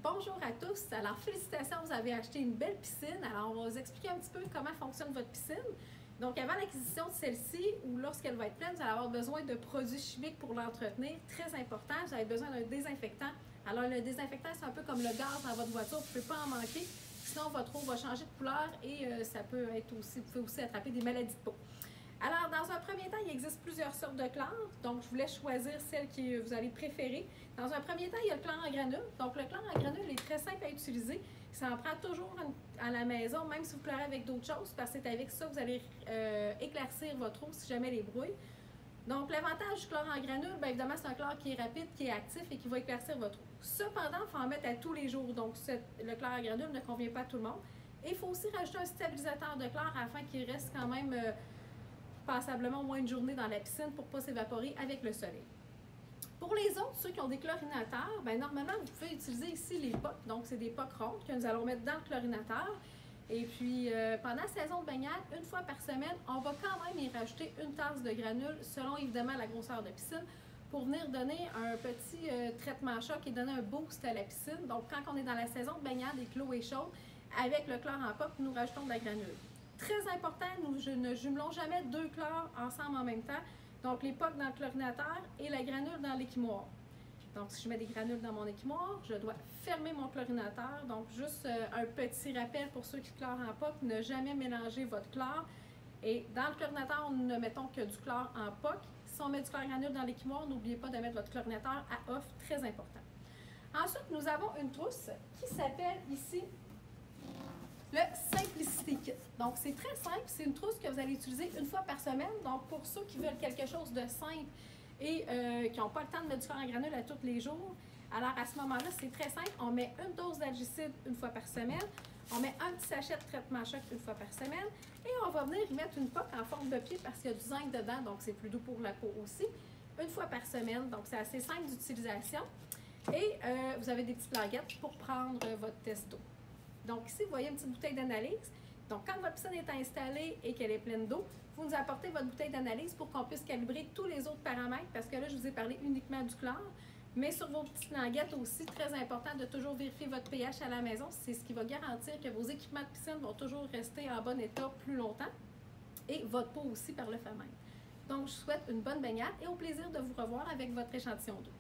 Bonjour à tous. Alors, félicitations, vous avez acheté une belle piscine. Alors, on va vous expliquer un petit peu comment fonctionne votre piscine. Donc, avant l'acquisition de celle-ci, ou lorsqu'elle va être pleine, vous allez avoir besoin de produits chimiques pour l'entretenir. Très important, vous avez besoin d'un désinfectant. Alors, le désinfectant, c'est un peu comme le gaz dans votre voiture, vous ne pouvez pas en manquer. Sinon, votre eau va changer de couleur et ça peut être aussi, vous pouvez aussi attraper des maladies de peau. Alors, dans un premier temps, il existe plusieurs sortes de chlore. Donc, je vous laisse choisir celle que vous allez préférer. Dans un premier temps, il y a le chlore en granule. Donc, le chlore en granule est très simple à utiliser. Ça en prend toujours à la maison, même si vous pleurez avec d'autres choses, parce que c'est avec ça que vous allez éclaircir votre eau si jamais elle est brouille. Donc, l'avantage du chlore en granule, bien évidemment, c'est un chlore qui est rapide, qui est actif et qui va éclaircir votre eau. Cependant, il faut en mettre à tous les jours. Donc, le chlore en granule ne convient pas à tout le monde. Et il faut aussi rajouter un stabilisateur de chlore afin qu'il reste quand même passablement au moins une journée dans la piscine pour ne pas s'évaporer avec le soleil. Pour les autres, ceux qui ont des chlorinateur, bien, normalement, vous pouvez utiliser ici les pocs. Donc, c'est des pocs rondes que nous allons mettre dans le chlorinateur. Et puis, pendant la saison de baignade, une fois par semaine, on va quand même y rajouter une tasse de granules, selon évidemment la grosseur de piscine, pour venir donner un petit traitement choc et donner un boost à la piscine. Donc, quand on est dans la saison de baignade et que l'eau est chaude, avec le chlore en poc, nous rajoutons de la granule. Très important, nous ne jumelons jamais deux chlores ensemble en même temps. Donc, les pocs dans le chlorinateur et la granule dans l'équimoire. Donc, si je mets des granules dans mon équimoire, je dois fermer mon chlorinateur. Donc, juste un petit rappel pour ceux qui chlorent en POC, ne jamais mélanger votre chlore. Et dans le chlorinateur, nous ne mettons que du chlore en POC. Si on met du chlore granule dans l'équimoire, n'oubliez pas de mettre votre chlorinateur à off, très important. Ensuite, nous avons une trousse qui s'appelle ici le Simplicity Kit. Donc, c'est très simple. C'est une trousse que vous allez utiliser une fois par semaine. Donc, pour ceux qui veulent quelque chose de simple et qui n'ont pas le temps de mettre du chlore en granule à tous les jours, alors à ce moment-là, c'est très simple. On met une dose d'algicide une fois par semaine. On met un petit sachet de traitement choc une fois par semaine. Et on va venir y mettre une poque en forme de pied parce qu'il y a du zinc dedans. Donc, c'est plus doux pour la peau aussi. Une fois par semaine. Donc, c'est assez simple d'utilisation. Et vous avez des petites languettes pour prendre votre test d'eau. Donc ici, vous voyez une petite bouteille d'analyse. Donc quand votre piscine est installée et qu'elle est pleine d'eau, vous nous apportez votre bouteille d'analyse pour qu'on puisse calibrer tous les autres paramètres, parce que là, je vous ai parlé uniquement du chlore, mais sur vos petites languettes aussi, très important de toujours vérifier votre pH à la maison. C'est ce qui va garantir que vos équipements de piscine vont toujours rester en bon état plus longtemps et votre peau aussi par le fait même. Donc, je vous souhaite une bonne baignade et au plaisir de vous revoir avec votre échantillon d'eau.